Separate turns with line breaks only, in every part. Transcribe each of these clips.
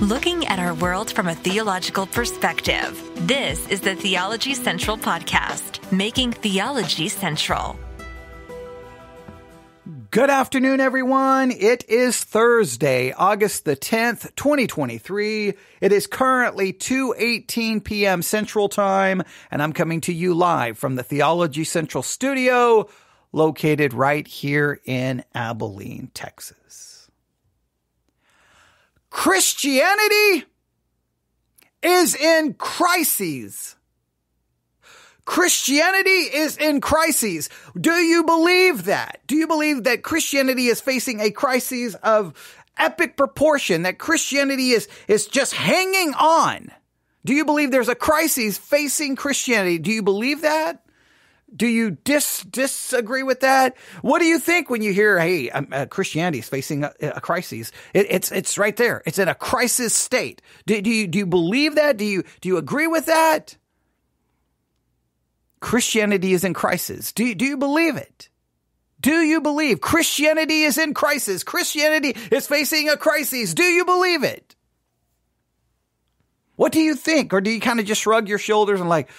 looking at our world from a theological perspective. This is the Theology Central Podcast, making theology central.
Good afternoon, everyone. It is Thursday, August the 10th, 2023. It is currently 2:18 p.m. Central Time, and I'm coming to you live from the Theology Central studio, located right here in Abilene, Texas. Christianity is in crises. Christianity is in crises. Do you believe that? Do you believe that Christianity is facing a crisis of epic proportion, that Christianity is just hanging on? Do you believe there's a crisis facing Christianity? Do you believe that? Do you disagree with that? What do you think when you hear, hey, Christianity is facing a crisis? It's right there. It's in a crisis state. Do you believe that? Do you agree with that? Christianity is in crisis. Do you believe it? Do you believe Christianity is in crisis? Christianity is facing a crisis. Do you believe it? What do you think? Or do you kind of just shrug your shoulders and like,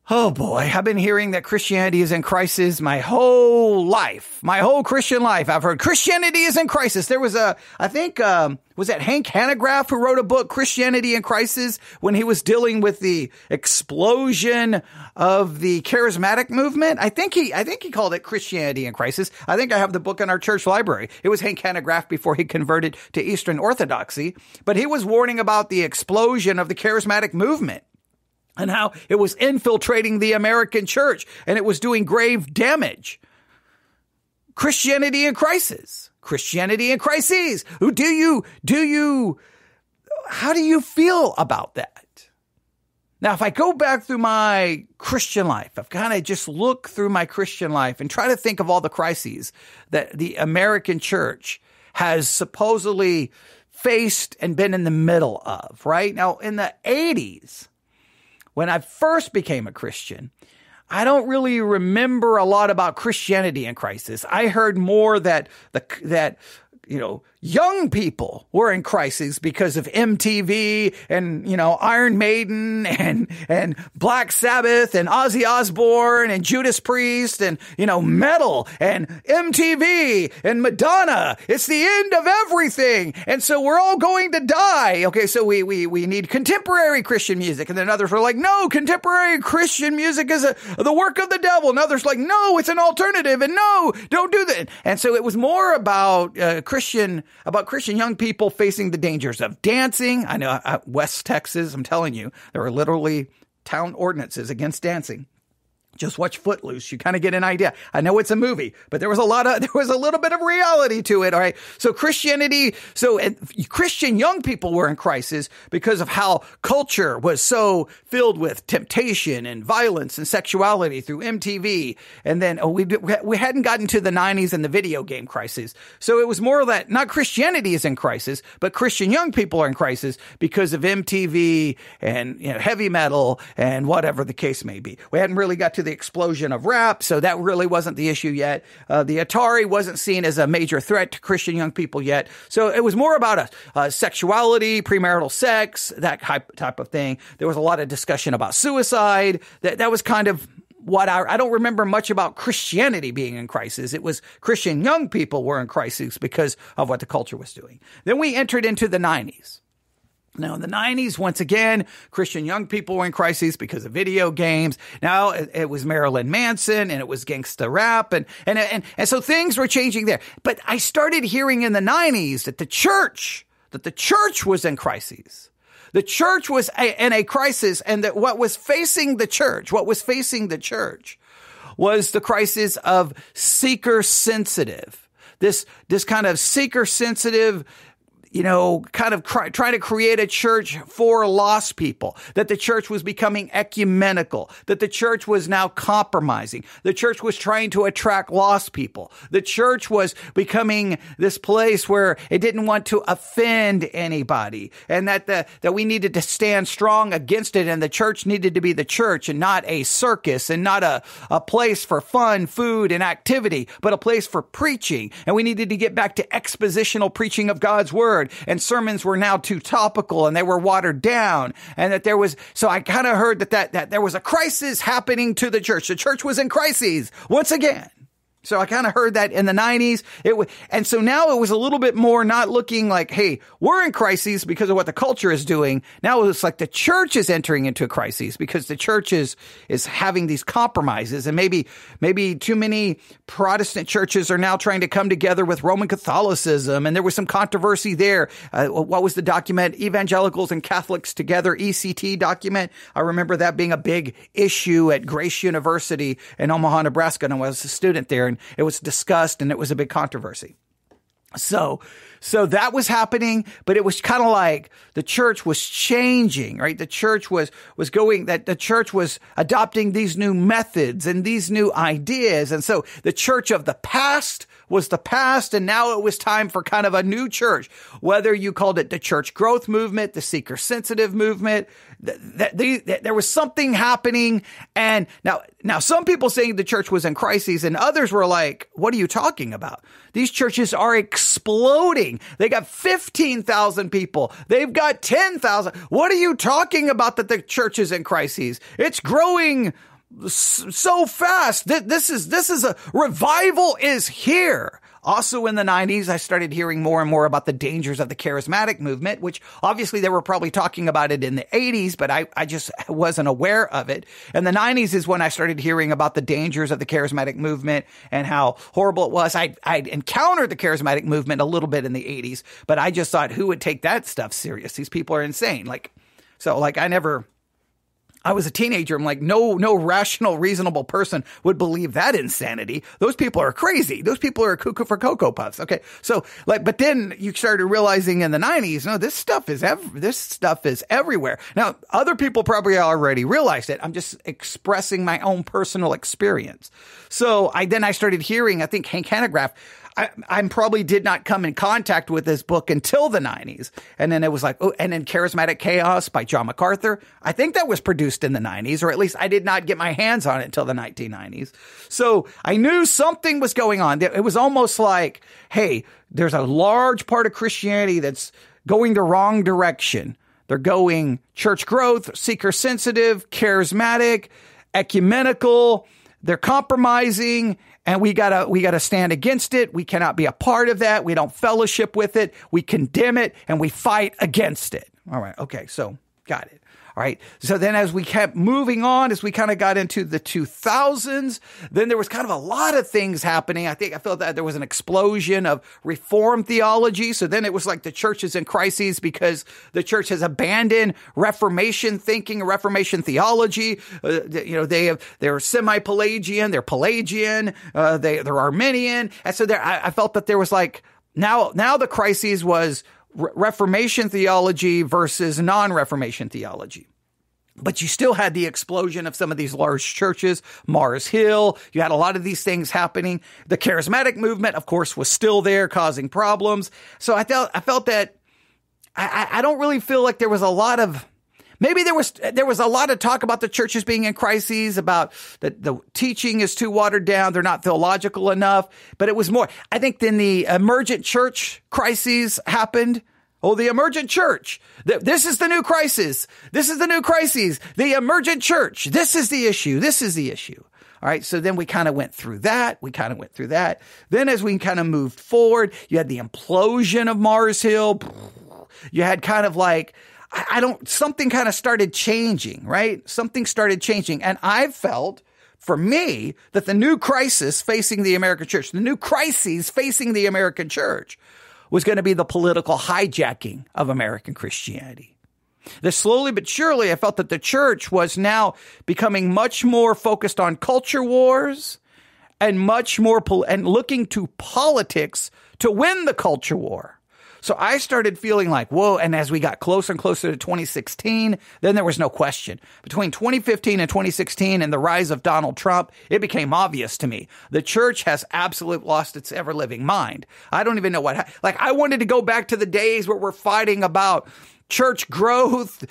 oh boy, I've been hearing that Christianity is in crisis my whole life, my whole Christian life. I've heard Christianity is in crisis. There was was that Hank Hanegraaff who wrote a book, Christianity in Crisis, when he was dealing with the explosion of the charismatic movement? I think he called it Christianity in Crisis. I think I have the book in our church library. It was Hank Hanegraaff before he converted to Eastern Orthodoxy, but he was warning about the explosion of the charismatic movement and how it was infiltrating the American church and it was doing grave damage. Christianity in crisis. Christianity in crises. How do you feel about that? Now, if I go back through my Christian life, I've kind of just looked through my Christian life and try to think of all the crises that the American church has supposedly faced and been in the middle of, right? Now, in the 80s, when I first became a Christian, I don't really remember a lot about Christianity in crisis. I heard more that young people were in crisis because of MTV and, Iron Maiden and Black Sabbath and Ozzy Osbourne and Judas Priest and, metal and MTV and Madonna. It's the end of everything. And so we're all going to die. Okay. So we need contemporary Christian music. And then others were like, no, contemporary Christian music is the work of the devil. And others like, no, it's an alternative. And no, don't do that. And so it was more about Christian young people facing the dangers of dancing. I know West Texas, I'm telling you, there are literally town ordinances against dancing. Just watch Footloose. You kind of get an idea. I know it's a movie, but there was a little bit of reality to it. All right. So Christian young people were in crisis because of how culture was so filled with temptation and violence and sexuality through MTV. And then we hadn't gotten to the 90s and the video game crisis. So it was more that not Christianity is in crisis, but Christian young people are in crisis because of MTV and heavy metal and whatever the case may be. We hadn't really got to the explosion of rap, so that really wasn't the issue yet. The Atari wasn't seen as a major threat to Christian young people yet. So it was more about sexuality, premarital sex, that type of thing. There was a lot of discussion about suicide. That was kind of what I don't remember much about Christianity being in crisis. It was Christian young people were in crisis because of what the culture was doing. Then we entered into the 90s. Now, in the 90s, once again, Christian young people were in crisis because of video games. Now, it was Marilyn Manson and it was gangsta rap. And so things were changing there. But I started hearing in the 90s that the church was in crisis. The church was in a crisis, and that what was facing the church was the crisis of seeker sensitive. This kind of seeker sensitive, kind of trying to create a church for lost people, that the church was becoming ecumenical, that the church was now compromising. The church was trying to attract lost people. The church was becoming this place where it didn't want to offend anybody, and that we needed to stand strong against it, and the church needed to be the church and not a circus and not a place for fun, food, and activity, but a place for preaching. And we needed to get back to expositional preaching of God's word. hard and sermons were now too topical and they were watered down, and that so I kind of heard that there was a crisis happening to the church. The church was in crises once again. So I kind of heard that in the 90s. And so now it was a little bit more not looking like, hey, we're in crises because of what the culture is doing. Now it's like the church is entering into a crisis because the church is having these compromises, and maybe too many Protestant churches are now trying to come together with Roman Catholicism. And there was some controversy there. What was the document? Evangelicals and Catholics Together, ECT document. I remember that being a big issue at Grace University in Omaha, Nebraska, and I was a student there. It was discussed and it was a big controversy. So that was happening, but it was kind of like the church was changing, right? The church was adopting these new methods and these new ideas. And so the church of the past was the past, and now it was time for kind of a new church, whether you called it the church growth movement, the seeker sensitive movement. There was something happening. And now some people saying the church was in crises, and others were like, what are you talking about? These churches are exploding. They got 15,000 people. They've got 10,000. What are you talking about that the church is in crises? It's growing so fast. This is a revival is here. Also in the 90s, I started hearing more and more about the dangers of the charismatic movement, which obviously they were probably talking about it in the 80s, but I just wasn't aware of it. And the 90s is when I started hearing about the dangers of the charismatic movement and how horrible it was. I'd encountered the charismatic movement a little bit in the 80s, but I just thought, who would take that stuff serious? These people are insane. I was a teenager. I'm like, no rational, reasonable person would believe that insanity. Those people are crazy. Those people are cuckoo for Cocoa Puffs. Okay. So but then you started realizing in the 90s, no, this stuff is everywhere. Now, other people probably already realized it. I'm just expressing my own personal experience. So I started hearing, I think Hank Hanegraaff, I probably did not come in contact with this book until the 90s. And then it was like, and then Charismatic Chaos by John MacArthur. I think that was produced in the 90s, or at least I did not get my hands on it until the 1990s. So I knew something was going on. It was almost like, hey, there's a large part of Christianity that's going the wrong direction. They're going church growth, seeker sensitive, charismatic, ecumenical. They're compromising. And we gotta stand against it. We cannot be a part of that. We don't fellowship with it. We condemn it and we fight against it. All right. Okay. So got it. All right. So then as we kept moving on, as we kind of got into the 2000s, then there was kind of a lot of things happening. I felt that there was an explosion of Reformed theology. So then it was like the church is in crises because the church has abandoned Reformation thinking, Reformation theology. They're semi-Pelagian, they're Pelagian, they're Arminian. And so I felt that there was like, now the crisis was Reformation theology versus non-Reformation theology. But you still had the explosion of some of these large churches, Mars Hill. You had a lot of these things happening. The charismatic movement, of course, was still there causing problems. So I felt that I don't really feel like there was a lot of, maybe there was a lot of talk about the churches being in crises, about the teaching is too watered down. They're not theological enough. But it was more, I think, then the emergent church crises happened. Oh, the emergent church. This is the new crisis. This is the new crisis. The emergent church. This is the issue. This is the issue. All right. So then we kind of went through that. Then as we kind of moved forward, you had the implosion of Mars Hill. You had kind of like, something kind of started changing, right? Something started changing. And I felt, for me, that the new crisis facing the American church, the new crises facing the American church was going to be the political hijacking of American Christianity. That slowly but surely, I felt that the church was now becoming much more focused on culture wars and much more and looking to politics to win the culture war. So I started feeling like, whoa. And as we got closer and closer to 2016, then there was no question. Between 2015 and 2016 and the rise of Donald Trump, it became obvious to me. The church has absolutely lost its ever-living mind. I don't even know what, I wanted to go back to the days where we're fighting about church growth,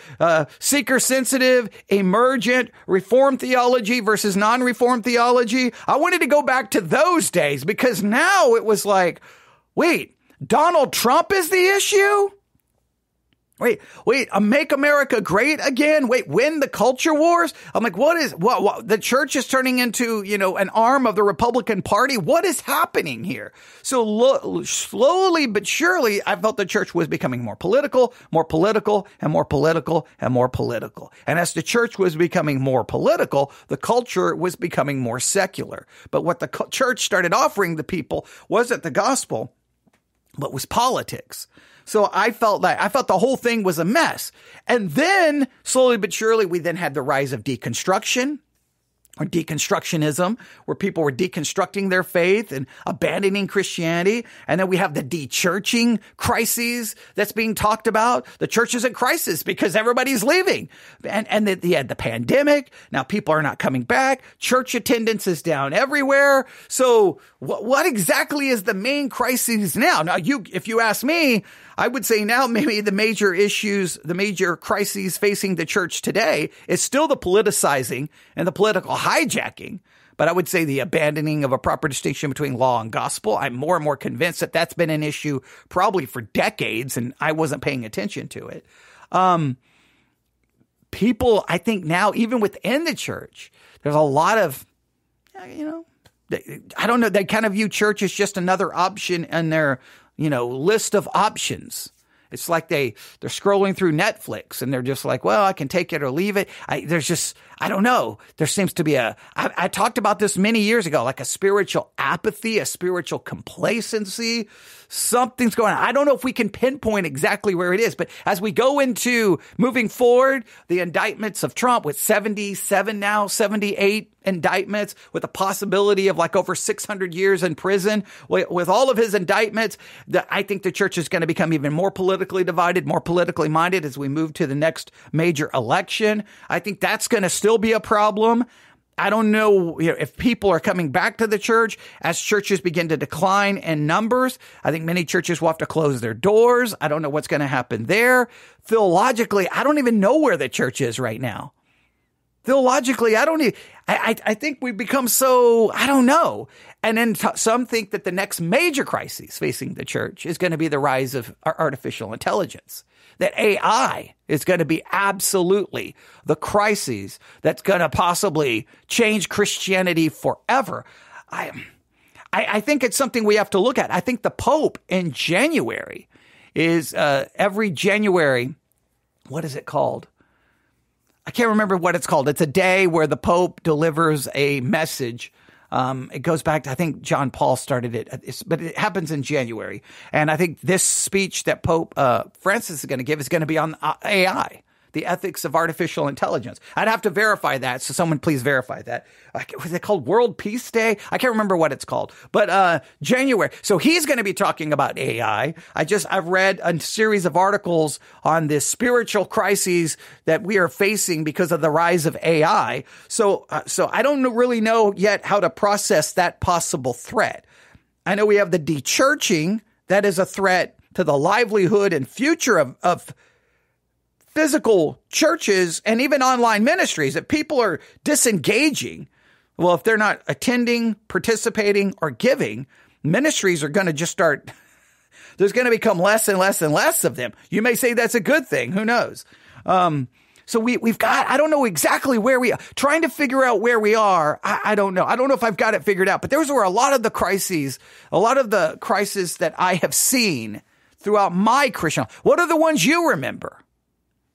seeker sensitive, emergent, Reformed theology versus non-Reformed theology. I wanted to go back to those days because now it was like, wait, Donald Trump is the issue? Wait, make America great again? Wait, win the culture wars? I'm like, what the church is turning into, an arm of the Republican Party? What is happening here? So slowly but surely, I felt the church was becoming more political, and more political, and more political. And as the church was becoming more political, the culture was becoming more secular. But what the church started offering the people wasn't the gospel, but was politics. So I felt the whole thing was a mess. And then slowly but surely, we then had the rise of deconstruction or deconstructionism, where people were deconstructing their faith and abandoning Christianity. And then we have the de-churching crises that's being talked about. The church is in crisis because everybody's leaving. And then you had the pandemic. Now people are not coming back. Church attendance is down everywhere. So what exactly is the main crisis now? Now, if you ask me, I would say now maybe the major issues, the major crises facing the church today is still the politicizing and the political hijacking. But I would say the abandoning of a proper distinction between law and gospel. I'm more and more convinced that that's been an issue probably for decades, and I wasn't paying attention to it. People, I think now, even within the church, there's a lot of, I don't know, they kind of view church as just another option in their list of options. It's like they're scrolling through Netflix and they're just like, well, I can take it or leave it. I don't know. There seems to be I talked about this many years ago, like a spiritual apathy, a spiritual complacency. Something's going on. I don't know if we can pinpoint exactly where it is, but as we go into moving forward, the indictments of Trump with 78 indictments with a possibility of like over 600 years in prison, with all of his indictments, I think the church is going to become even more politically divided, more politically minded as we move to the next major election. I think that's going to still be a problem. I don't know if people are coming back to the church as churches begin to decline in numbers. I think many churches will have to close their doors. I don't know what's going to happen there. Theologically, I don't even know where the church is right now. Theologically, I think we've become so, I don't know. And then some think that the next major crisis facing the church is going to be the rise of artificial intelligence. That AI is going to be absolutely the crisis that's going to possibly change Christianity forever. I think it's something we have to look at. I think the Pope in January is every January, what is it called? I can't remember what it's called. It's a day where the Pope delivers a message. It goes back to, I think John Paul started it, but it happens in January. And I think this speech that Pope Francis is going to give is going to be on AI, the ethics of artificial intelligence. I'd have to verify that. So someone please verify that. Was it called World Peace Day? I can't remember what it's called, but January. So he's going to be talking about AI. I've read a series of articles on this spiritual crises that we are facing because of the rise of AI. So I don't really know yet how to process that possible threat. I know we have the de-churching. That is a threat to the livelihood and future of physical churches and even online ministries, that people are disengaging. Well, if they're not attending, participating, or giving, ministries are going to just start, there's going to become less and less and less of them. You may say that's a good thing. Who knows? So we've got, I don't know exactly where we are. Trying to figure out where we are, I don't know. I don't know if I've got it figured out, but those were a lot of the crises that I have seen throughout my Christian life. What are the ones you remember?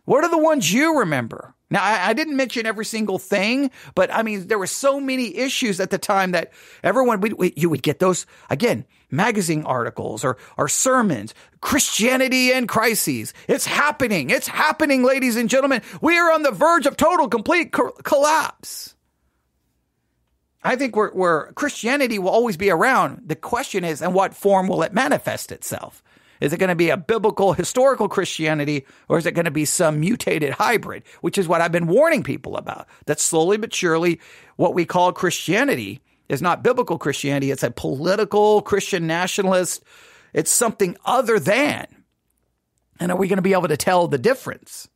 What are the ones you remember? Now, I didn't mention every single thing, but I mean, there were so many issues at the time that everyone, you would get those, again, magazine articles or sermons, Christianity in crises. It's happening, ladies and gentlemen. We are on the verge of total, complete collapse. I think where Christianity will always be around. The question is, in what form will it manifest itself? Is it going to be a biblical, historical Christianity, or is it going to be some mutated hybrid, which is what I've been warning people about? That slowly but surely, what we call Christianity is not biblical Christianity. It's a political Christian nationalist. It's something other than. And are we going to be able to tell the difference?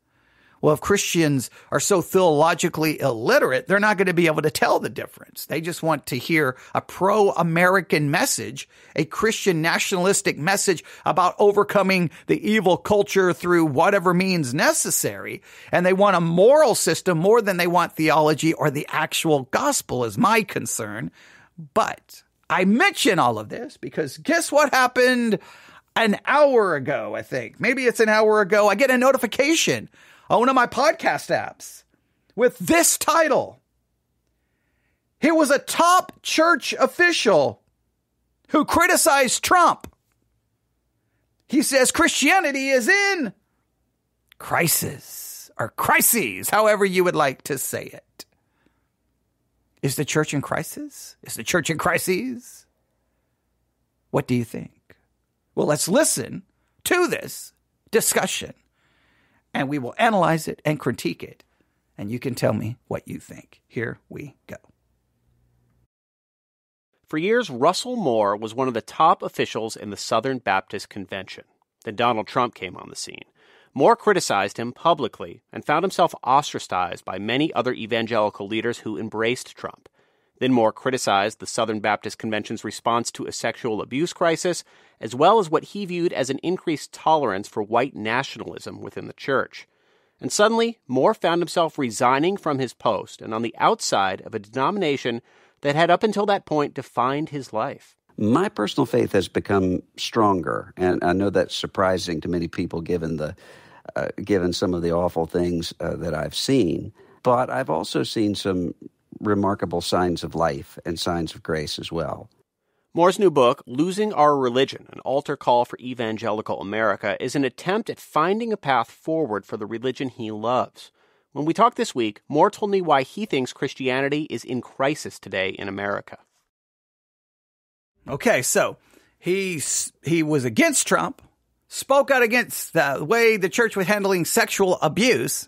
Well, if Christians are so theologically illiterate, they're not going to be able to tell the difference. They just want to hear a pro-American message, a Christian nationalistic message about overcoming the evil culture through whatever means necessary. And they want a moral system more than they want theology or the actual gospel is my concern. But I mention all of this because guess what happened an hour ago, I think. Maybe it's an hour ago. I get a notification on one of my podcast apps with this title. He was a top church official who criticized Trump. He says Christianity is in crisis or crises, however you would like to say it. Is the church in crisis? Is the church in crises? What do you think? Well, let's listen to this discussion. And we will analyze it and critique it. And you can tell me what you think. Here we go.
For years, Russell Moore was one of the top officials in the Southern Baptist Convention. Then Donald Trump came on the scene. Moore criticized him publicly and found himself ostracized by many other evangelical leaders who embraced Trump. Then Moore criticized the Southern Baptist Convention's response to a sexual abuse crisis, as well as what he viewed as an increased tolerance for white nationalism within the church. And suddenly, Moore found himself resigning from his post and on the outside of a denomination that had up until that point defined his life.
My personal faith has become stronger, and I know that's surprising to many people given some of the awful things that I've seen. But I've also seen some remarkable signs of life and signs of grace as well.
Moore's new book, Losing Our Religion, an altar call for evangelical America, is an attempt at finding a path forward for the religion he loves. When we talked this week, Moore told me why he thinks Christianity is in crisis today in America.
Okay, so he was against Trump, spoke out against the way the church was handling sexual abuse,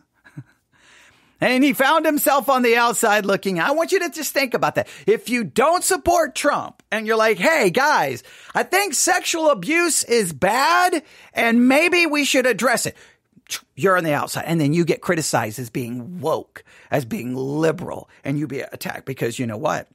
and he found himself on the outside looking. I want you to just think about that. If you don't support Trump and you're like, hey, guys, I think sexual abuse is bad and maybe we should address it. You're on the outside. And then you get criticized as being woke, as being liberal, and you be attacked because you know what?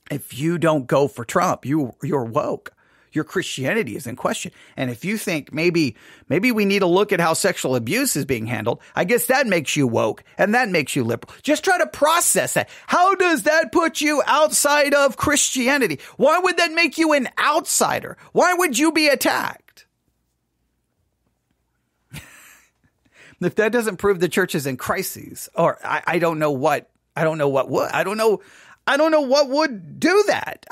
If you don't go for Trump, you're woke. Your Christianity is in question. And if you think maybe we need to look at how sexual abuse is being handled, I guess that makes you woke and that makes you liberal. Just try to process that. How does that put you outside of Christianity? Why would that make you an outsider? Why would you be attacked? If that doesn't prove the church is in crises, or I don't know what would do that.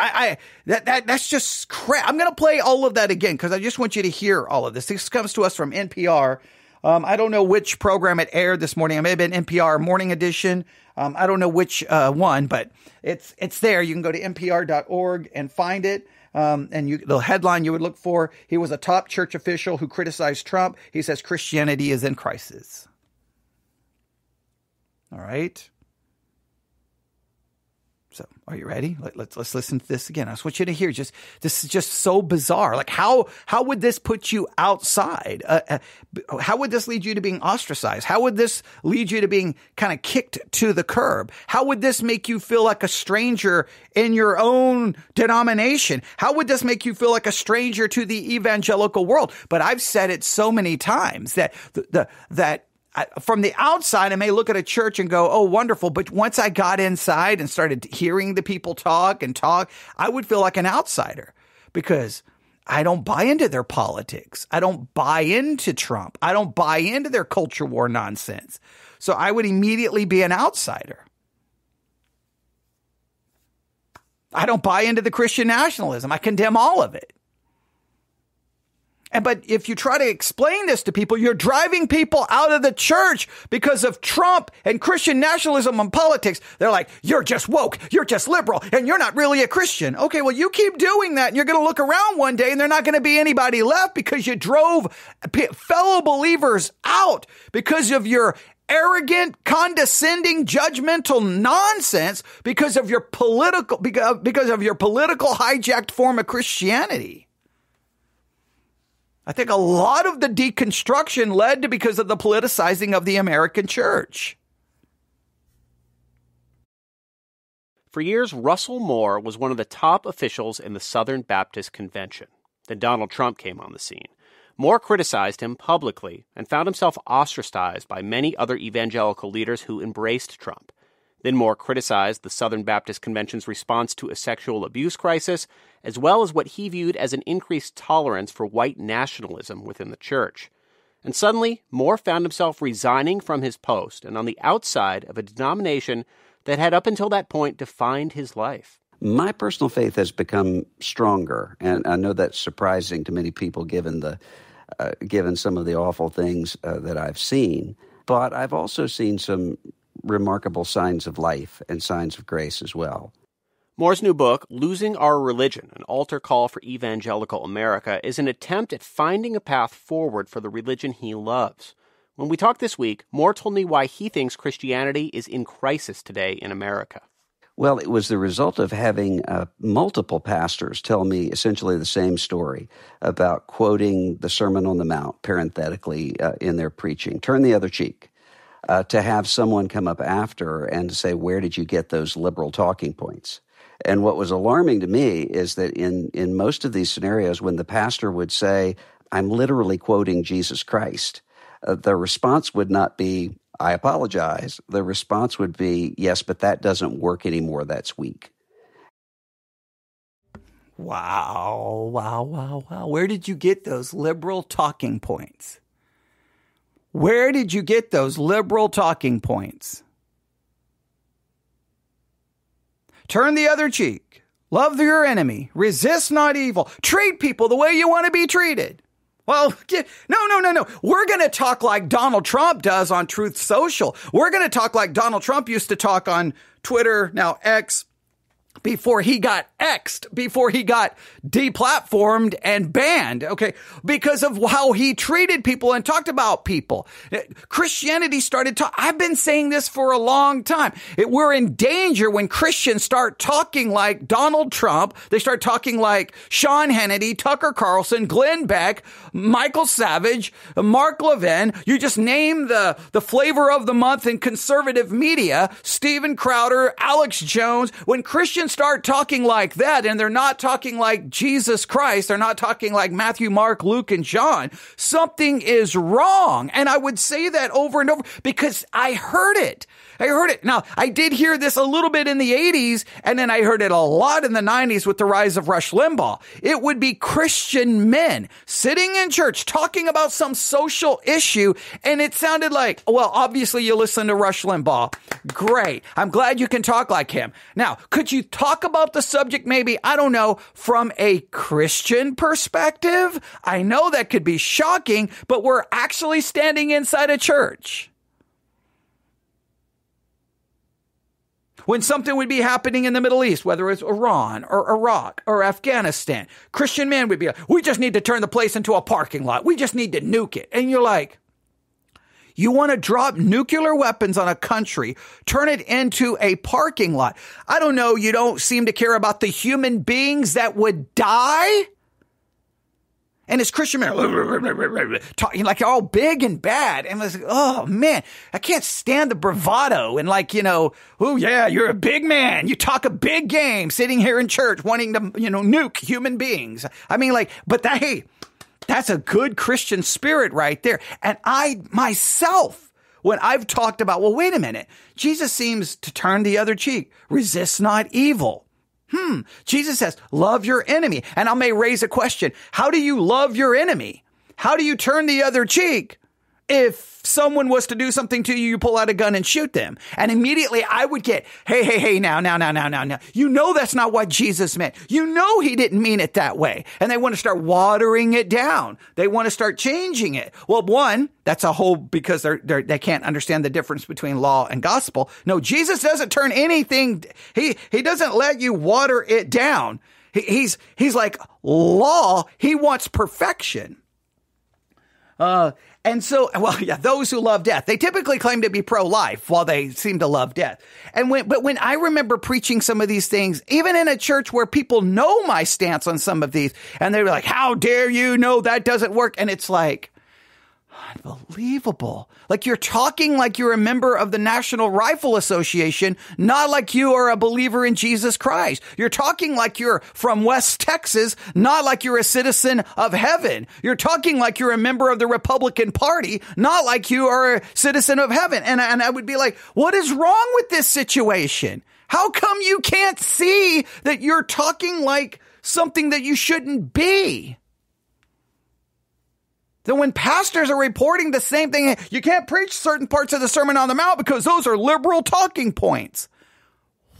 That's just crap. I'm going to play all of that again because I just want you to hear all of this. This comes to us from NPR. I don't know which program it aired this morning. It may have been NPR Morning Edition. I don't know which one, but it's there. You can go to npr.org and find it. And the headline you would look for, he was a top church official who criticized Trump. He says Christianity is in crisis. All right. So, are you ready? Let's listen to this again. I just want you to hear. This is just so bizarre. Like, how would this put you outside? How would this lead you to being ostracized? How would this lead you to being kind of kicked to the curb? How would this make you feel like a stranger in your own denomination? How would this make you feel like a stranger to the evangelical world? But I've said it so many times that from the outside, I may look at a church and go, oh, wonderful. But once I got inside and started hearing the people talk, I would feel like an outsider because I don't buy into their politics. I don't buy into Trump. I don't buy into their culture war nonsense. So I would immediately be an outsider. I don't buy into the Christian nationalism. I condemn all of it. But if you try to explain this to people, you're driving people out of the church because of Trump and Christian nationalism and politics. They're like, you're just woke, you're just liberal, and you're not really a Christian. Okay, well, you keep doing that, and you're going to look around one day, and there's not going to be anybody left because you drove fellow believers out because of your arrogant, condescending, judgmental nonsense because of your political hijacked form of Christianity. I think a lot of the deconstruction led to because of the politicizing of the American church.
For years, Russell Moore was one of the top officials in the Southern Baptist Convention. Then Donald Trump came on the scene. Moore criticized him publicly and found himself ostracized by many other evangelical leaders who embraced Trump. Then Moore criticized the Southern Baptist Convention's response to a sexual abuse crisis, as well as what he viewed as an increased tolerance for white nationalism within the church. And suddenly, Moore found himself resigning from his post and on the outside of a denomination that had up until that point defined his life.
My personal faith has become stronger, and I know that's surprising to many people given some of the awful things that I've seen. But I've also seen some remarkable signs of life and signs of grace as well.
Moore's new book, Losing Our Religion, an altar call for evangelical America, is an attempt at finding a path forward for the religion he loves. When we talked this week, Moore told me why he thinks Christianity is in crisis today in America.
Well, it was the result of having multiple pastors tell me essentially the same story about quoting the Sermon on the Mount, parenthetically, in their preaching. Turn the other cheek. To have someone come up after and say, where did you get those liberal talking points? And what was alarming to me is that in most of these scenarios, when the pastor would say, I'm literally quoting Jesus Christ, the response would not be, I apologize. The response would be, yes, but that doesn't work anymore. That's weak.
Wow. Where did you get those liberal talking points? Where did you get those liberal talking points? Turn the other cheek. Love your enemy. Resist not evil. Treat people the way you want to be treated. Well, no. We're going to talk like Donald Trump does on Truth Social. We're going to talk like Donald Trump used to talk on Twitter, now X, before he got X'd, before he got deplatformed and banned, okay, because of how he treated people and talked about people. Christianity started to, I've been saying this for a long time. We're in danger when Christians start talking like Donald Trump. They start talking like Sean Hannity, Tucker Carlson, Glenn Beck, Michael Savage, Mark Levin. You just name the flavor of the month in conservative media, Steven Crowder, Alex Jones. When Christians start talking like that, and they're not talking like Jesus Christ, they're not talking like Matthew, Mark, Luke, and John, something is wrong. And I would say that over and over because I heard it. Now, I did hear this a little bit in the 80s, and then I heard it a lot in the 90s with the rise of Rush Limbaugh. It would be Christian men sitting in church talking about some social issue, and it sounded like, well, obviously you listen to Rush Limbaugh. Great. I'm glad you can talk like him. Now, could you talk about the subject maybe, I don't know, from a Christian perspective? I know that could be shocking, but we're actually standing inside a church. When something would be happening in the Middle East, whether it's Iran or Iraq or Afghanistan, Christian men would be like, we just need to turn the place into a parking lot. We just need to nuke it. And you're like, you want to drop nuclear weapons on a country, turn it into a parking lot. I don't know. You don't seem to care about the human beings that would die. And it's Christian men talking like you're all big and bad. And it's like, oh man, I can't stand the bravado and like, oh yeah, you're a big man. You talk a big game sitting here in church wanting to, nuke human beings. I mean, like, but that's a good Christian spirit right there. And I myself, when I've talked about, well, wait a minute, Jesus seems to turn the other cheek. Resist not evil. Jesus says, love your enemy. And I may raise a question. How do you love your enemy? How do you turn the other cheek? If someone was to do something to you, you pull out a gun and shoot them. And immediately I would get, hey, now. You know that's not what Jesus meant. You know he didn't mean it that way. And they want to start watering it down. They want to start changing it. Well, one, that's a whole, because they can't understand the difference between law and gospel. No, Jesus doesn't turn anything. He doesn't let you water it down. He's like law. He wants perfection. And so, well, yeah, those who love death, they typically claim to be pro-life while they seem to love death. But when I remember preaching some of these things, even in a church where people know my stance on some of these, and they were like, how dare you? No, that doesn't work. And it's like, unbelievable. Like you're talking like you're a member of the National Rifle Association, not like you are a believer in Jesus Christ. You're talking like you're from West Texas, not like you're a citizen of heaven. You're talking like you're a member of the Republican Party, not like you are a citizen of heaven. And I would be like, what is wrong with this situation? How come you can't see that you're talking like something that you shouldn't be? Then when pastors are reporting the same thing, you can't preach certain parts of the Sermon on the Mount because those are liberal talking points.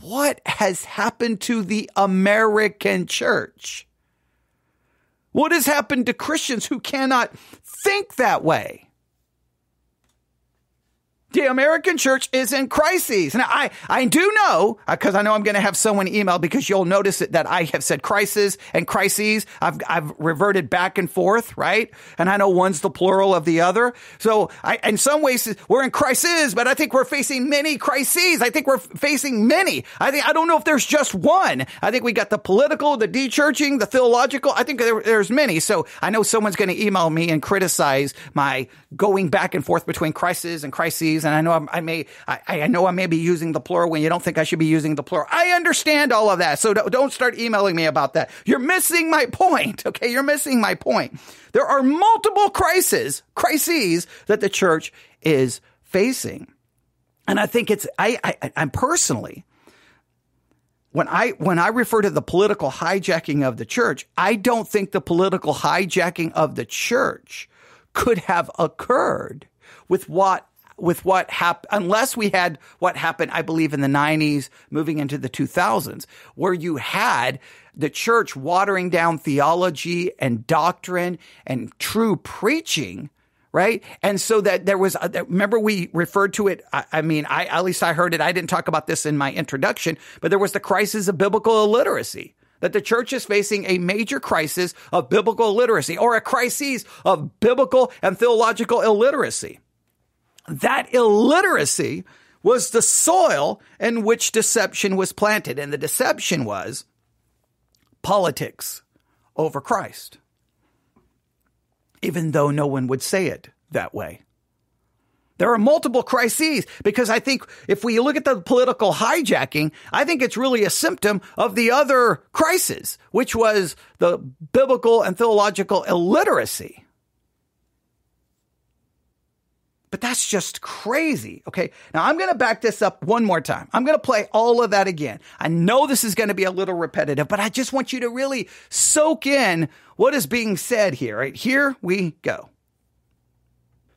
What has happened to the American church? What has happened to Christians who cannot think that way? The American church is in crises. Now, I do know, because I know I'm going to have someone email because you'll notice that I have said crisis and crises. I've reverted back and forth, right? And I know one's the plural of the other. So in some ways, we're in crisis, but I think we're facing many crises. I think we're facing many. I don't know if there's just one. I think we got the political, the de-churching, the theological. I think there's many. So I know someone's going to email me and criticize my going back and forth between crisis and crises. And I know I may be using the plural when you don't think I should be using the plural. I understand all of that. So don't start emailing me about that. You're missing my point. Okay. You're missing my point. There are multiple crises that the church is facing. And I think I'm personally, when I refer to the political hijacking of the church, I don't think the political hijacking of the church could have occurred with what happened, unless we had what happened, I believe, in the 90s, moving into the 2000s, where you had the church watering down theology and doctrine and true preaching, right? And so that there was, remember we referred to it, at least I heard it, I didn't talk about this in my introduction, but there was the crisis of biblical illiteracy. That the church is facing a major crisis of biblical illiteracy, or a crisis of biblical and theological illiteracy. That illiteracy was the soil in which deception was planted. And the deception was politics over Christ, even though no one would say it that way. There are multiple crises, because I think if we look at the political hijacking, I think it's really a symptom of the other crisis, which was the biblical and theological illiteracy. But that's just crazy. Okay. Now I'm going to back this up one more time. I'm going to play all of that again. I know this is going to be a little repetitive, but I just want you to really soak in what is being said here. Right? Here we go.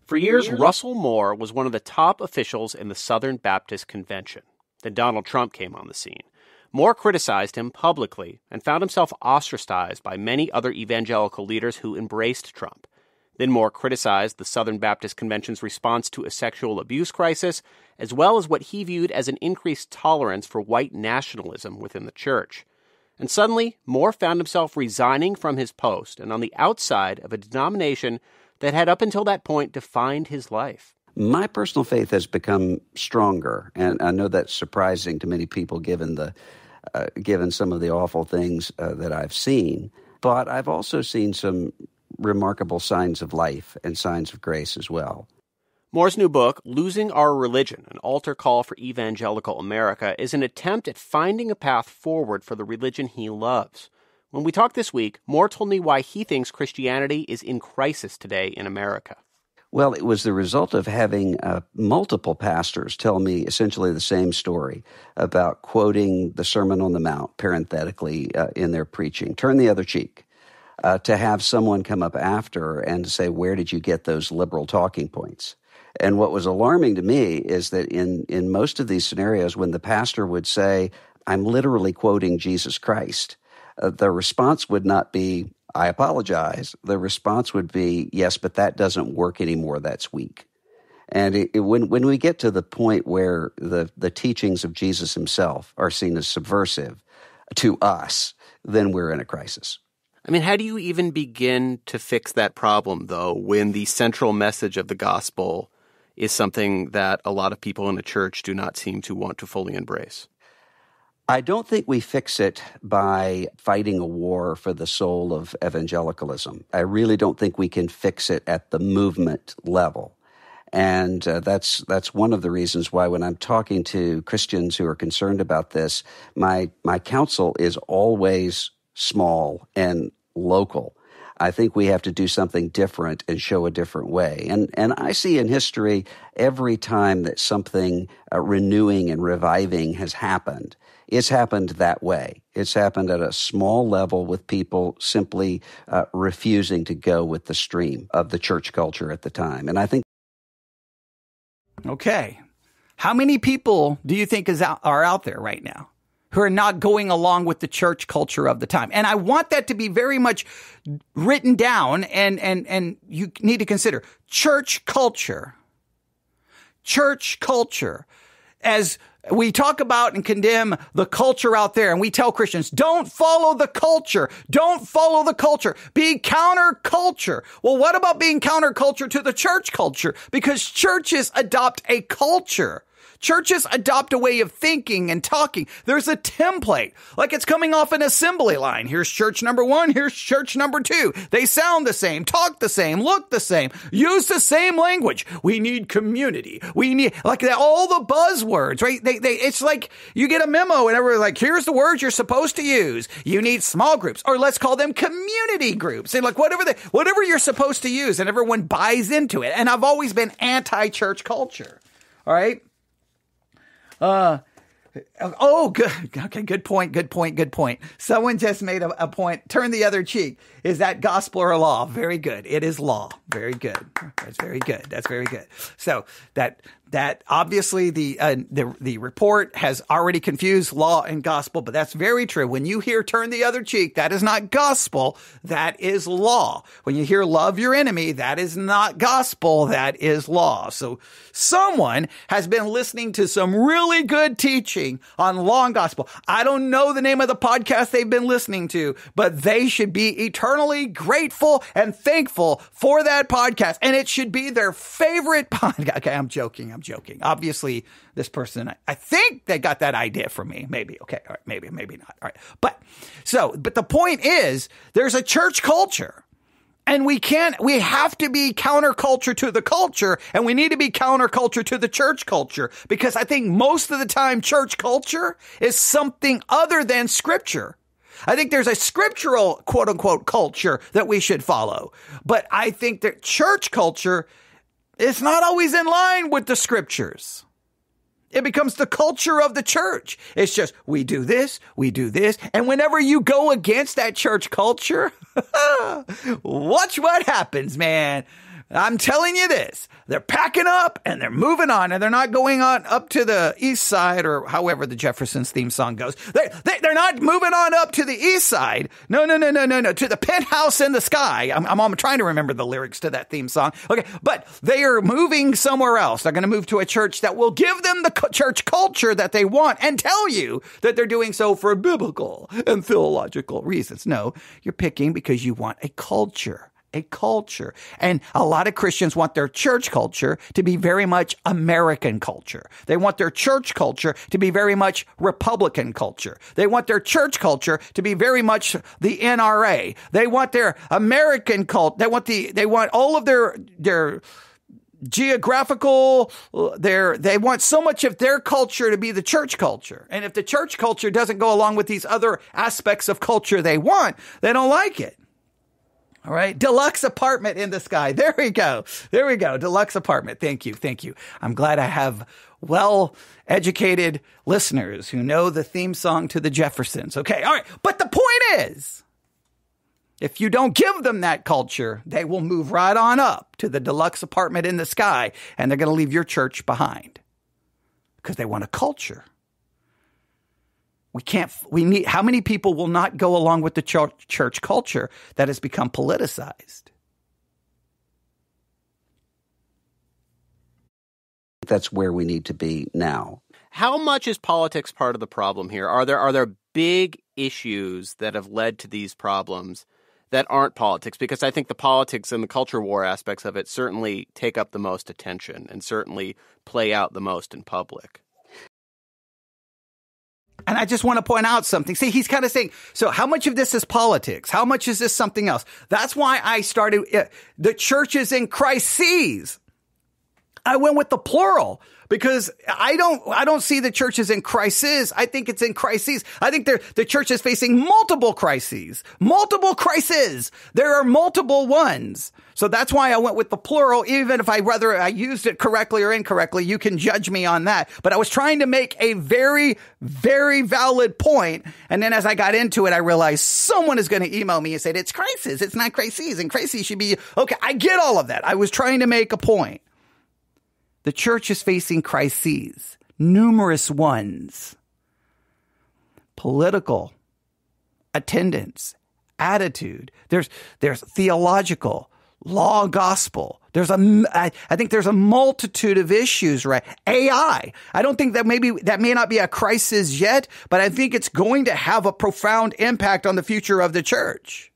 For years, Russell Moore was one of the top officials in the Southern Baptist Convention. Then Donald Trump came on the scene. Moore criticized him publicly and found himself ostracized by many other evangelical leaders who embraced Trump. Then Moore criticized the Southern Baptist Convention's response to a sexual abuse crisis, as well as what he viewed as an increased tolerance for white nationalism within the church. And suddenly, Moore found himself resigning from his post and on the outside of a denomination that had up until that point defined his life.
My personal faith has become stronger, and I know that's surprising to many people given some of the awful things that I've seen. But I've also seen some remarkable signs of life and signs of grace as well.
Moore's new book, Losing Our Religion, an altar call for evangelical America, is an attempt at finding a path forward for the religion he loves. When we talked this week, Moore told me why he thinks Christianity is in crisis today in America.
Well, it was the result of having multiple pastors tell me essentially the same story about quoting the Sermon on the Mount, parenthetically, in their preaching. Turn the other cheek. To have someone come up after and say, where did you get those liberal talking points? And what was alarming to me is that in most of these scenarios, when the pastor would say, I'm literally quoting Jesus Christ, the response would not be, I apologize. The response would be, yes, but that doesn't work anymore. That's weak. And when we get to the point where the teachings of Jesus himself are seen as subversive to us, then we're in a crisis.
I mean, how do you even begin to fix that problem, though, when the central message of the gospel is something that a lot of people in the church do not seem to want to fully embrace?
I don't think we fix it by fighting a war for the soul of evangelicalism. I really don't think we can fix it at the movement level. And that's one of the reasons why when I'm talking to Christians who are concerned about this, my counsel is always small and local. I think we have to do something different and show a different way. And I see in history every time that something renewing and reviving has happened, it's happened that way. It's happened at a small level with people simply refusing to go with the stream of the church culture at the time. And I think.
Okay. How many people do you think are out there right now who are not going along with the church culture of the time? And I want that to be very much written down, and you need to consider church culture. Church culture. As we talk about and condemn the culture out there, and we tell Christians, don't follow the culture. Don't follow the culture. Be counterculture. Well, what about being counterculture to the church culture? Because churches adopt a culture. Churches adopt a way of thinking and talking. There's a template, like it's coming off an assembly line. Here's church number 1. Here's church number 2. They sound the same, talk the same, look the same, use the same language. We need community. We need all the buzzwords, right? It's like you get a memo and everyone's like, here's the words you're supposed to use. You need small groups, or let's call them community groups. And like whatever you're supposed to use, and everyone buys into it. And I've always been anti-church culture. All right. Good. Okay, good point. Someone just made a point. Turn the other cheek. Is that gospel or law? Very good. It is law. Very good. That's very good. So that obviously the report has already confused law and gospel, but that's very true. When you hear turn the other cheek, that is not gospel. That is law. When you hear love your enemy, that is not gospel. That is law. So someone has been listening to some really good teaching on law and gospel. I don't know the name of the podcast they've been listening to, but they should be eternally grateful and thankful for that podcast. And it should be their favorite podcast. Okay, I'm joking. Obviously, this person, I think they got that idea from me. Maybe. Okay. All right. Maybe not. All right. But the point is there's a church culture, and we have to be counterculture to the culture, and we need to be counterculture to the church culture, because I think most of the time church culture is something other than scripture. I think there's a scriptural quote unquote culture that we should follow, but I think that church culture, it's not always in line with the scriptures. It becomes the culture of the church. It's just, we do this. And whenever you go against that church culture, watch what happens, man. I'm telling you this. They're packing up and they're moving on, and they're not going on up to the east side, or however the Jeffersons theme song goes. They're not moving on up to the east side. No. To the penthouse in the sky. I'm trying to remember the lyrics to that theme song. Okay. But they are moving somewhere else. They're going to move to a church that will give them the church culture that they want and tell you that they're doing so for biblical and theological reasons. No, you're picking because you want a culture. And a lot of Christians want their church culture to be very much American culture. They want their church culture to be very much Republican culture. They want their church culture to be very much the NRA. They want their American cult. They want all of their geographical, they want so much of their culture to be the church culture. And if the church culture doesn't go along with these other aspects of culture they want, they don't like it. All right. Deluxe apartment in the sky. There we go. Deluxe apartment. Thank you. I'm glad I have well-educated listeners who know the theme song to the Jeffersons. Okay. All right. But the point is, if you don't give them that culture, they will move right on up to the deluxe apartment in the sky, and they're going to leave your church behind because they want a culture. How many people will not go along with the church culture that has become politicized?
That's where we need to be now.
How much is politics part of the problem here? Are there big issues that have led to these problems that aren't politics? Because I think the politics and the culture war aspects of it certainly take up the most attention and certainly play out the most in public.
And I just want to point out something. See, he's kind of saying, so how much of this is politics? How much is this something else? That's why I started, the church is in crises. I went with the plural because I don't see the church as in crisis. I think it's in crises. I think the church is facing multiple crises. There are multiple ones. So that's why I went with the plural, even if whether I used it correctly or incorrectly, you can judge me on that. But I was trying to make a very, very valid point. And then as I got into it, I realized someone is going to email me and say, it's crisis. It's not crises. And crises should be, okay, I get all of that. I was trying to make a point. The church is facing crises, numerous ones. Political, attendance, attitude. There's theological, law, gospel. I think there's a multitude of issues, right? AI. I don't think that may not be a crisis yet, but I think it's going to have a profound impact on the future of the church.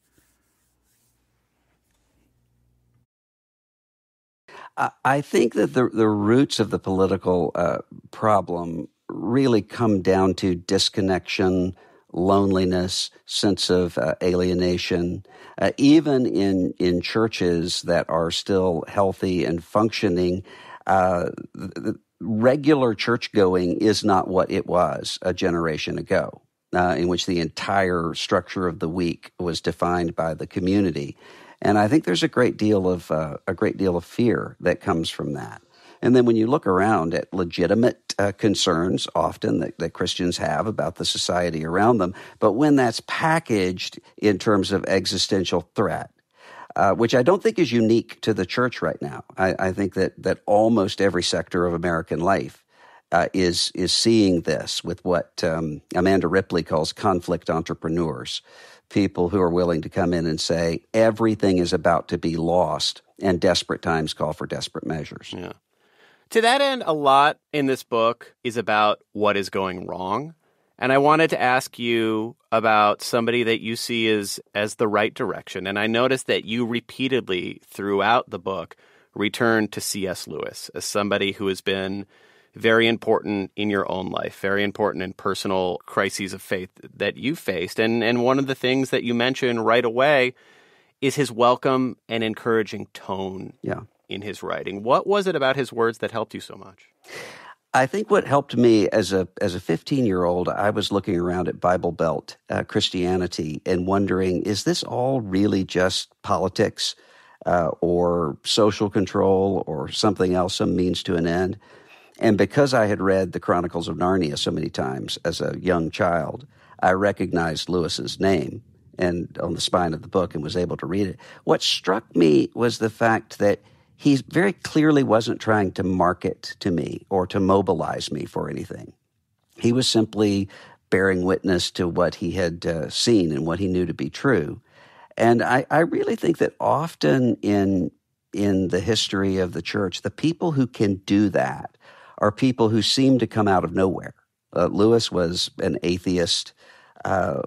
I think that the roots of the political problem really come down to disconnection, loneliness, sense of alienation. Even in churches that are still healthy and functioning, regular church going is not what it was a generation ago, in which the entire structure of the week was defined by the community. And I think there's a great deal of fear that comes from that. And then when you look around at legitimate concerns often that Christians have about the society around them, but when that's packaged in terms of existential threat, which I don't think is unique to the church right now. I think that almost every sector of American life is seeing this with what Amanda Ripley calls conflict entrepreneurs. People who are willing to come in and say everything is about to be lost and desperate times call for desperate measures.
Yeah. To that end, a lot in this book is about what is going wrong. And I wanted to ask you about somebody that you see as the right direction. And I noticed that you repeatedly throughout the book return to C.S. Lewis as somebody who has been very important in your own life, very important in personal crises of faith that you faced. And one of the things that you mention right away is his welcome and encouraging tone in his writing. What was it about his words that helped you so much?
I think what helped me as a 15-year-old, I was looking around at Bible Belt Christianity and wondering, is this all really just politics or social control or something else, some means to an end? And because I had read the Chronicles of Narnia so many times as a young child, I recognized Lewis's name and on the spine of the book and was able to read it. What struck me was the fact that he very clearly wasn't trying to market to me or to mobilize me for anything. He was simply bearing witness to what he had seen and what he knew to be true. And I really think that often in the history of the church, the people who can do that are people who seem to come out of nowhere. Lewis was an atheist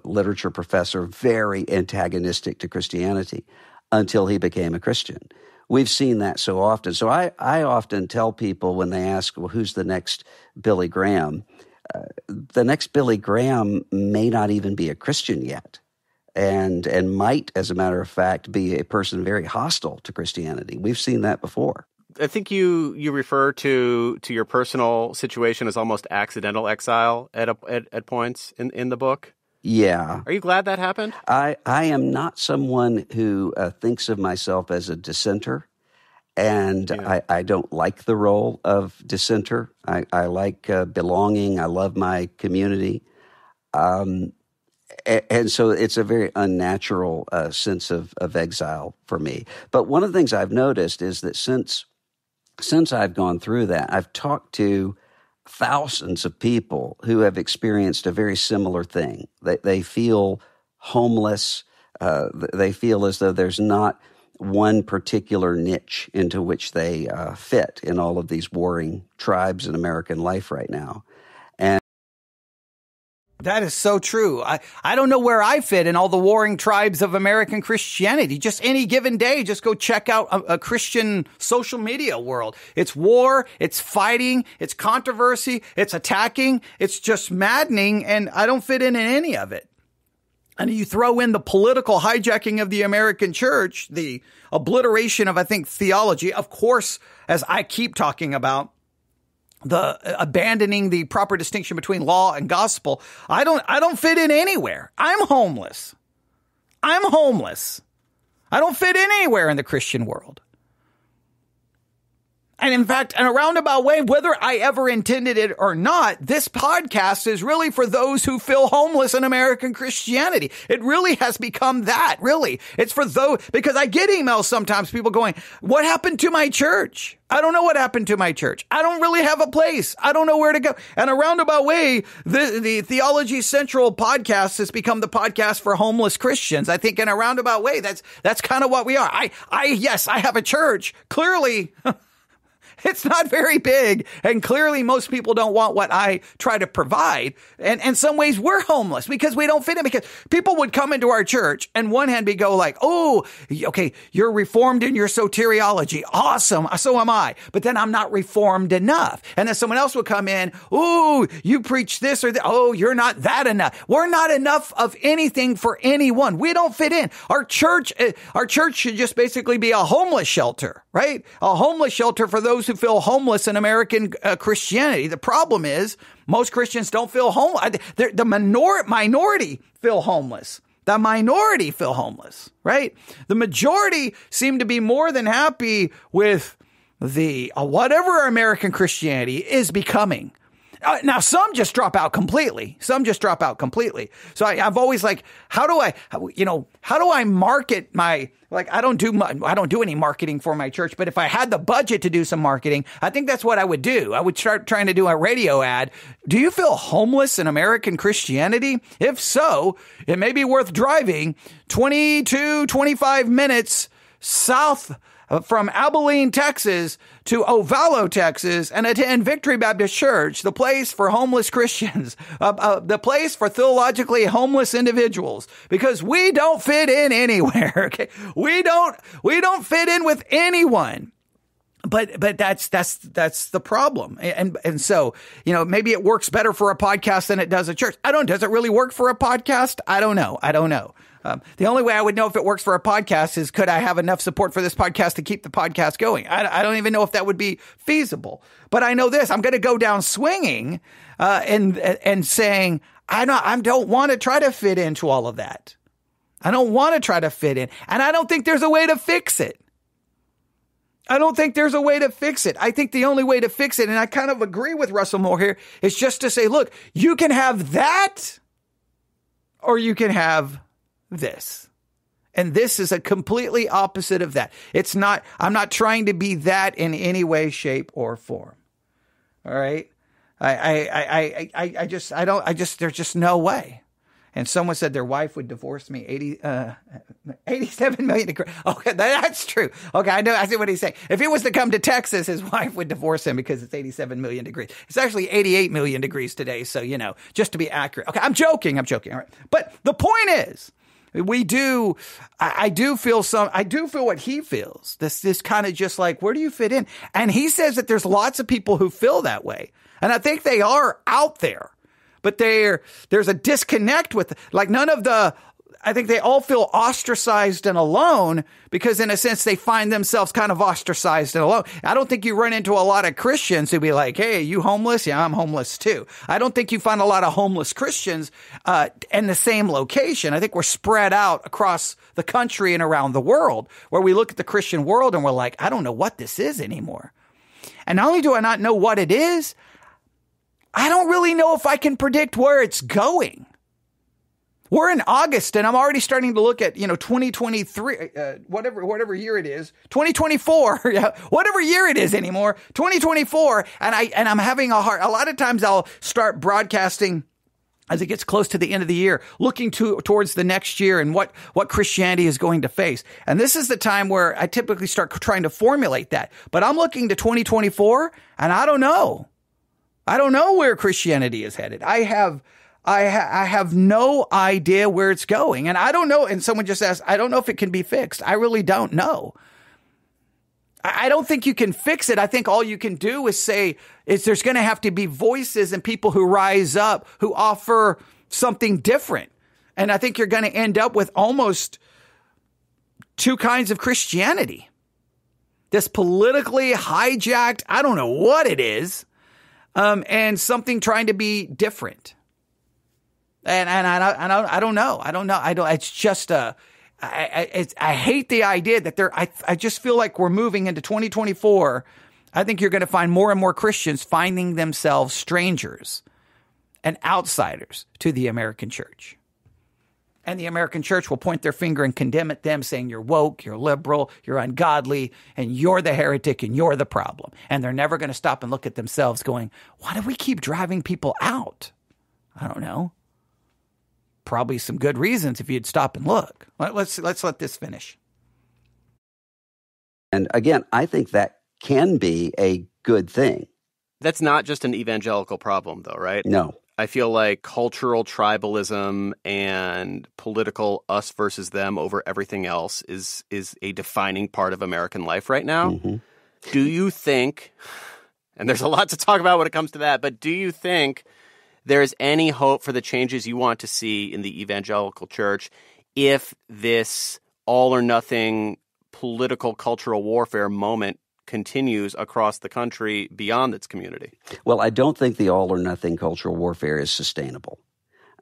literature professor, very antagonistic to Christianity until he became a Christian. We've seen that so often. So I often tell people when they ask, well, who's the next Billy Graham? The next Billy Graham may not even be a Christian yet and might, as a matter of fact, be a person very hostile to Christianity. We've seen that before.
I think you refer to your personal situation as almost accidental exile at points in the book.
Yeah.
Are you glad that happened?
I am not someone who thinks of myself as a dissenter, and I don't like the role of dissenter. I like belonging. I love my community. And so it's a very unnatural sense of exile for me. But one of the things I've noticed is that since I've gone through that, I've talked to thousands of people who have experienced a very similar thing. They feel homeless. They feel as though there's not one particular niche into which they fit in all of these warring tribes in American life right now.
That is so true. I don't know where I fit in all the warring tribes of American Christianity. Just any given day, just go check out a Christian social media world. It's war, it's fighting, it's controversy, it's attacking, it's just maddening, and I don't fit in any of it. And you throw in the political hijacking of the American church, the obliteration of, I think, theology, of course, as I keep talking about, the abandoning the proper distinction between law and gospel. I don't fit in anywhere. I'm homeless. I don't fit in anywhere in the Christian world. And in fact, in a roundabout way, whether I ever intended it or not, this podcast is really for those who feel homeless in American Christianity. It really has become that, really. It's for those, because I get emails sometimes, people going, what happened to my church? I don't know what happened to my church. I don't really have a place. I don't know where to go. And a roundabout way, the Theology Central podcast has become the podcast for homeless Christians. I think in a roundabout way, that's kind of what we are. Yes, I have a church. Clearly, it's not very big, and clearly most people don't want what I try to provide. And in some ways, we're homeless because we don't fit in, because people would come into our church and one hand be go like, oh, okay, you're reformed in your soteriology. Awesome. So am I. But then I'm not reformed enough. And then someone else would come in. Oh, you preach this or that. Oh, you're not that enough. We're not enough of anything for anyone. We don't fit in. Our church should just basically be a homeless shelter, right? A homeless shelter for those who feel homeless in American Christianity. The problem is most Christians don't feel homeless. The minority feel homeless. The minority feel homeless, right? The majority seem to be more than happy with the whatever American Christianity is becoming. Now, some just drop out completely. So I've always like, how do I market my, like, I don't do any marketing for my church, but if I had the budget to do some marketing, I think that's what I would do. I would start trying to do a radio ad. Do you feel homeless in American Christianity? If so, it may be worth driving 25 minutes south from Abilene, Texas to Ovalo, Texas, and attend Victory Baptist Church, the place for homeless Christians, the place for theologically homeless individuals, because we don't fit in anywhere. Okay, we don't fit in with anyone. But that's the problem. And so, maybe it works better for a podcast than it does a church. Does it really work for a podcast? I don't know. The only way I would know if it works for a podcast is, could I have enough support for this podcast to keep the podcast going? I don't even know if that would be feasible. But I know this: I'm going to go down swinging and saying I don't want to try to fit into all of that. I don't want to try to fit in, and I don't think there's a way to fix it. I think the only way to fix it, and I kind of agree with Russell Moore here, is just to say, look, you can have that, or you can have this. And this is a completely opposite of that. I'm not trying to be that in any way, shape, or form. All right. There's just no way. And someone said their wife would divorce me 87 million degrees. Okay, that's true. Okay, I see what he's saying. If he was to come to Texas, his wife would divorce him because it's 87 million degrees. It's actually 88 million degrees today. So, just to be accurate. Okay, I'm joking. All right. But the point is, I do feel what he feels. This kind of just like, where do you fit in? And he says that there's lots of people who feel that way. And I think they are out there. But there's a disconnect with, like, I think they all feel ostracized and alone because, in a sense, they find themselves kind of ostracized and alone. I don't think you run into a lot of Christians who be like, hey, you homeless? Yeah, I'm homeless too. I don't think you find a lot of homeless Christians in the same location. I think we're spread out across the country and around the world, where we look at the Christian world and we're like, I don't know what this is anymore. And not only do I not know what it is, I don't really know if I can predict where it's going. We're in August and I'm already starting to look at, 2023, whatever year it is, 2024, whatever year it is anymore, 2024. And I'm having a lot of times I'll start broadcasting as it gets close to the end of the year, looking towards the next year and what Christianity is going to face. And this is the time where I typically start trying to formulate that. But I'm looking to 2024 and I don't know. I don't know where Christianity is headed. I have I have no idea where it's going. And I don't know. And someone just asked, I don't know if it can be fixed. I really don't know. I don't think you can fix it. I think all you can do is say there's going to have to be voices and people who rise up, who offer something different. And I think you're going to end up with almost two kinds of Christianity. This politically hijacked, I don't know what it is, and something trying to be different. And I don't know. It's just I hate the idea that I just feel like we're moving into 2024. I think you're going to find more and more Christians finding themselves strangers and outsiders to the American church. And the American church will point their finger and condemn at them, saying you're woke, you're liberal, you're ungodly, and you're the heretic and you're the problem. And they're never going to stop and look at themselves going, why do we keep driving people out? I don't know. Probably some good reasons if you'd stop and look. Let's let this finish.
And again, I think that can be a good thing.
That's not just an evangelical problem, though, right?
No.
I feel like cultural tribalism and political us versus them over everything else is a defining part of American life right now. Mm-hmm. Do you think, and there's a lot to talk about when it comes to that, but do you think there is any hope for the changes you want to see in the evangelical church if this all or nothing political cultural warfare moment continues across the country beyond its community?
Well, I don't think the all or nothing cultural warfare is sustainable.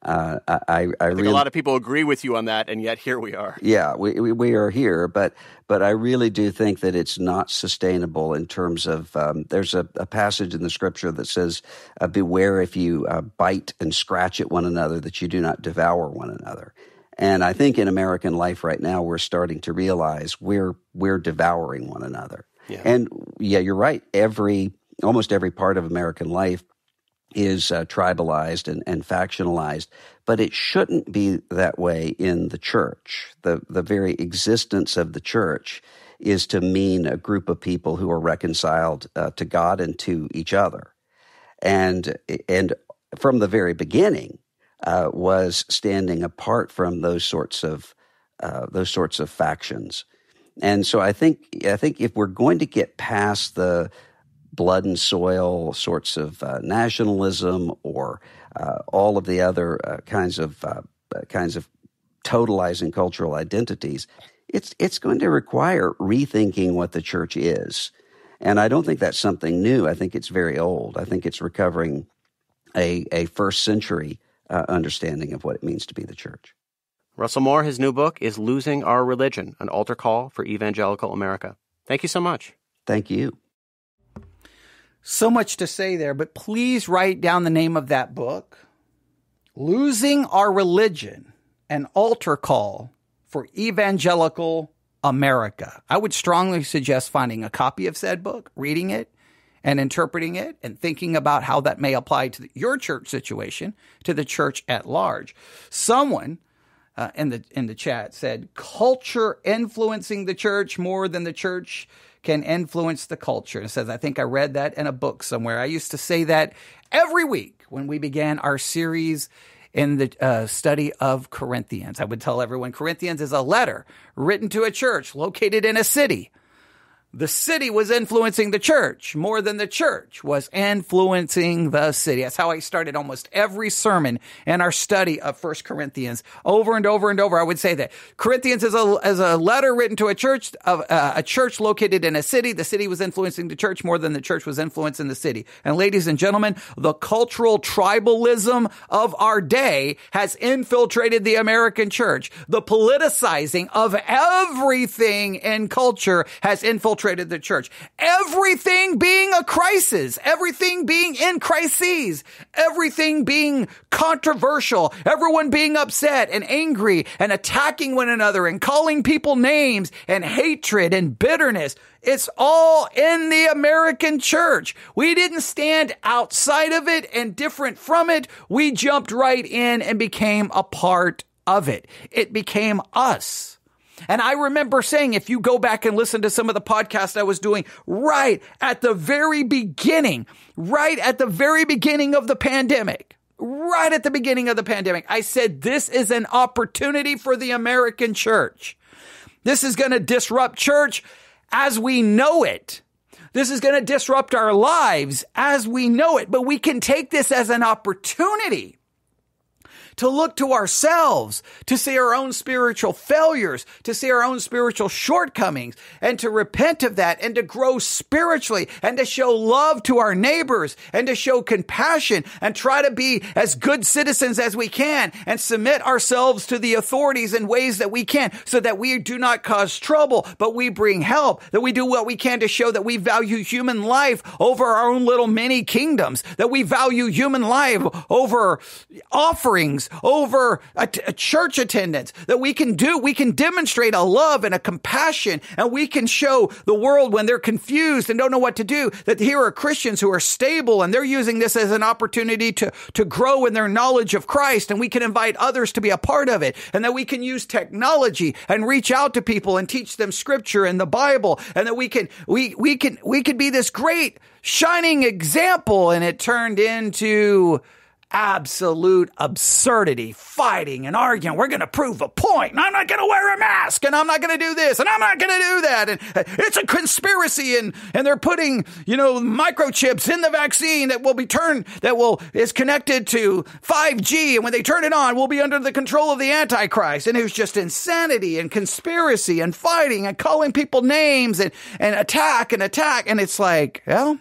I think
a lot of people agree with you on that, and yet here we are.
Yeah, we are here, but I really do think that it's not sustainable in terms of there's a passage in the scripture that says, beware if you bite and scratch at one another, that you do not devour one another. And I think in American life right now, we're starting to realize we're devouring one another. Yeah. And yeah, you're right. Almost every part of American life is tribalized and factionalized, but it shouldn't be that way in the church. The very existence of the church is to mean a group of people who are reconciled to God and to each other. And from the very beginning was standing apart from those sorts of factions. And so I think if we're going to get past the blood and soil sorts of nationalism or all of the other kinds of totalizing cultural identities, it's going to require rethinking what the church is. And I don't think that's something new. I think it's very old. I think it's recovering a first century understanding of what it means to be the church.
Russell Moore, his new book is Losing Our Religion, an altar call for evangelical America. Thank you so much.
Thank you.
So much to say there, but please write down the name of that book, Losing Our Religion, an altar call for evangelical America. I would strongly suggest finding a copy of said book, reading it, and interpreting it, and thinking about how that may apply to your church situation, to the church at large. Someone in the chat said, culture influencing the church more than the church can influence the culture. It says, I think I read that in a book somewhere. I used to say that every week when we began our series in the study of Corinthians. I would tell everyone Corinthians is a letter written to a church located in a city. The city was influencing the church more than the church was influencing the city. That's how I started almost every sermon in our study of 1 Corinthians. Over and over and over, I would say that Corinthians is a letter written to a church located in a city. The city was influencing the church more than the church was influencing the city. And ladies and gentlemen, the cultural tribalism of our day has infiltrated the American church. The politicizing of everything in culture has infiltrated the church. Everything being a crisis, everything being in crises, everything being controversial, everyone being upset and angry and attacking one another and calling people names and hatred and bitterness. It's all in the American church. We didn't stand outside of it and different from it. We jumped right in and became a part of it. It became us. And I remember saying, if you go back and listen to some of the podcasts I was doing right at the very beginning of the pandemic, right at the beginning of the pandemic. I said, this is an opportunity for the American church. This is going to disrupt church as we know it. This is going to disrupt our lives as we know it. But we can take this as an opportunity to look to ourselves, to see our own spiritual failures, to see our own spiritual shortcomings, and to repent of that, and to grow spiritually, and to show love to our neighbors, and to show compassion, and try to be as good citizens as we can, and submit ourselves to the authorities in ways that we can, so that we do not cause trouble, but we bring help, that we do what we can to show that we value human life over our own little mini kingdoms, that we value human life over offerings, over a church attendance, that we can demonstrate a love and a compassion, and we can show the world when they're confused and don't know what to do, that here are Christians who are stable and they're using this as an opportunity to grow in their knowledge of Christ, and we can invite others to be a part of it, and that we can use technology and reach out to people and teach them scripture and the Bible, and that we could be this great shining example. And it turned into absolute absurdity, fighting and arguing. We're going to prove a point, and I'm not going to wear a mask, and I'm not going to do this, and I'm not going to do that, and it's a conspiracy, and they're putting, microchips in the vaccine is connected to 5G, and when they turn it on, we'll be under the control of the Antichrist. And it was just insanity and conspiracy and fighting and calling people names and attack, and it's like, well,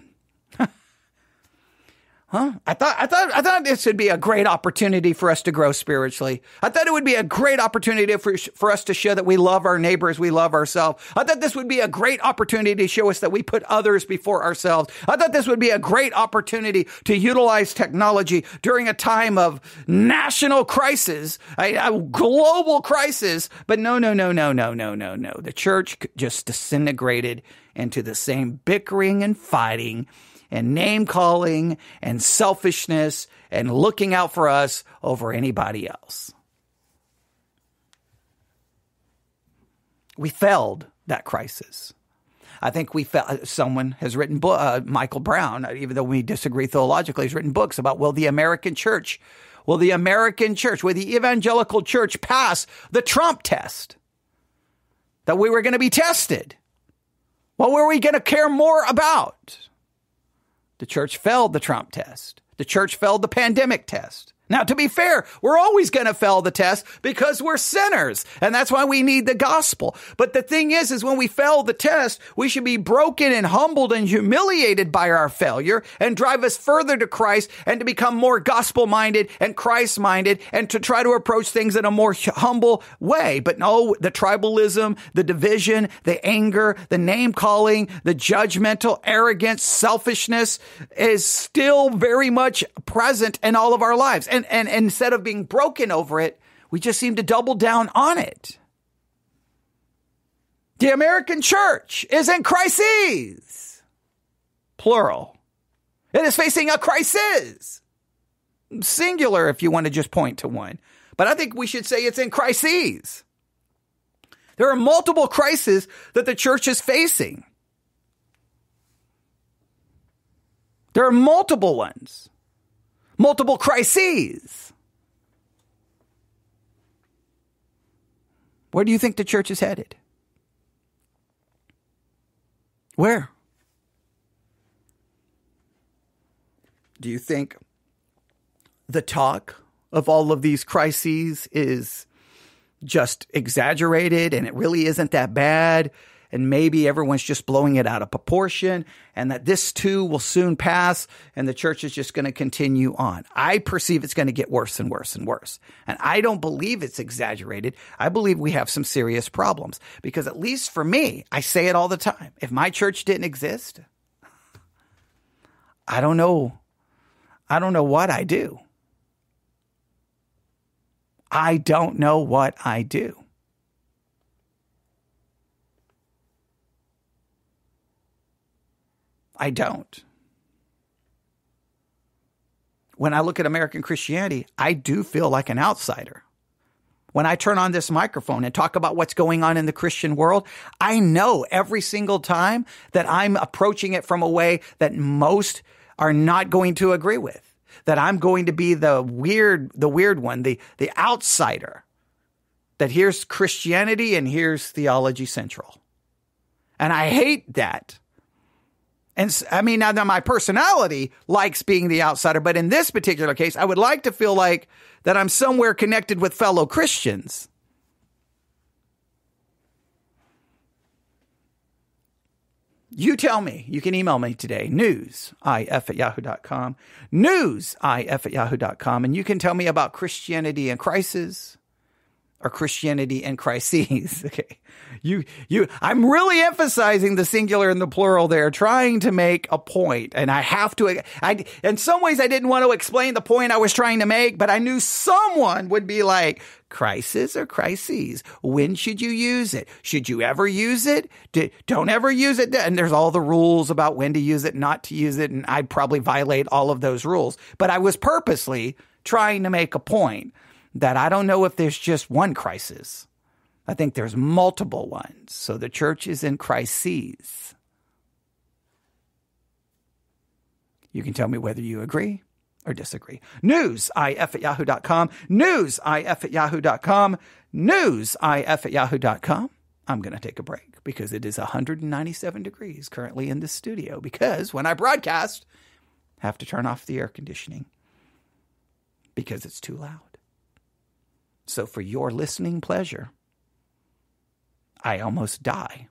I thought this would be a great opportunity for us to grow spiritually. I thought it would be a great opportunity for us to show that we love our neighbors, we love ourselves. I thought this would be a great opportunity to show us that we put others before ourselves. I thought this would be a great opportunity to utilize technology during a time of national crisis, a global crisis. But no. The church just disintegrated into the same bickering and fighting and name-calling and selfishness and looking out for us over anybody else. We failed that crisis. I think someone has written, Michael Brown, even though we disagree theologically, has written books about, will the evangelical church pass the Trump test? That we were going to be tested. What were we going to care more about? The church failed the Trump test. The church failed the pandemic test. Now, to be fair, we're always going to fail the test because we're sinners, and that's why we need the gospel. But the thing is when we fail the test, we should be broken and humbled and humiliated by our failure and drive us further to Christ and to become more gospel-minded and Christ-minded and to try to approach things in a more humble way. But no, the tribalism, the division, the anger, the name-calling, the judgmental, arrogance, selfishness is still very much present in all of our lives. And instead of being broken over it, we just seem to double down on it. The American church is in crises. Plural. It is facing a crisis. Singular if you want to just point to one. But I think we should say it's in crises. There are multiple crises that the church is facing. There are multiple ones. Multiple crises. Where do you think the church is headed? Where? Do you think the talk of all of these crises is just exaggerated and it really isn't that bad? And maybe everyone's just blowing it out of proportion, and that this too will soon pass, and the church is just going to continue on. I perceive it's going to get worse and worse and worse. And I don't believe it's exaggerated. I believe we have some serious problems. Because at least for me, I say it all the time. If my church didn't exist, I don't know what I do. I don't know what I do. I don't. When I look at American Christianity, I do feel like an outsider. When I turn on this microphone and talk about what's going on in the Christian world, I know every single time that I'm approaching it from a way that most are not going to agree with. that I'm going to be the weird one, the outsider, that here's Christianity and here's Theology Central. And I hate that. And I mean, now my personality likes being the outsider, but in this particular case, I would like to feel like that I'm somewhere connected with fellow Christians. You tell me. You can email me today, newsif@yahoo.com, newsif@yahoo.com, and you can tell me about Christianity in crisis or Christianity in crises. Okay. I'm really emphasizing the singular and the plural there, trying to make a point. And I have to, in some ways, I didn't want to explain the point I was trying to make, but I knew someone would be like, crisis or crises? When should you use it? Should you ever use it? Don't ever use it. And there's all the rules about when to use it, not to use it. And I'd probably violate all of those rules. But I was purposely trying to make a point that I don't know if there's just one crisis. I think there's multiple ones. So the church is in crises. You can tell me whether you agree or disagree. Newsif@yahoo.com. Newsif@yahoo.com. Newsif@yahoo.com. I'm going to take a break because it is 197 degrees currently in the studio, because when I broadcast, I have to turn off the air conditioning because it's too loud. So for your listening pleasure, I almost die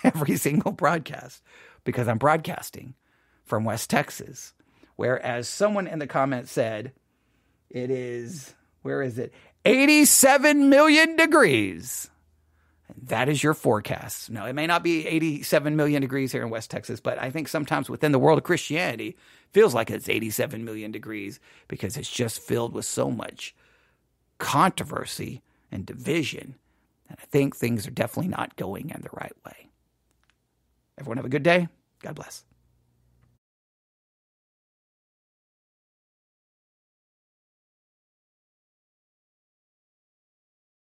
every single broadcast because I'm broadcasting from West Texas. Whereas someone in the comments said, it is, 87 million degrees. And that is your forecast. No, it may not be 87 million degrees here in West Texas, but I think sometimes within the world of Christianity, it feels like it's 87 million degrees because it's just filled with so much controversy and division. And I think things are definitely not going in the right way. Everyone have a good day. God bless.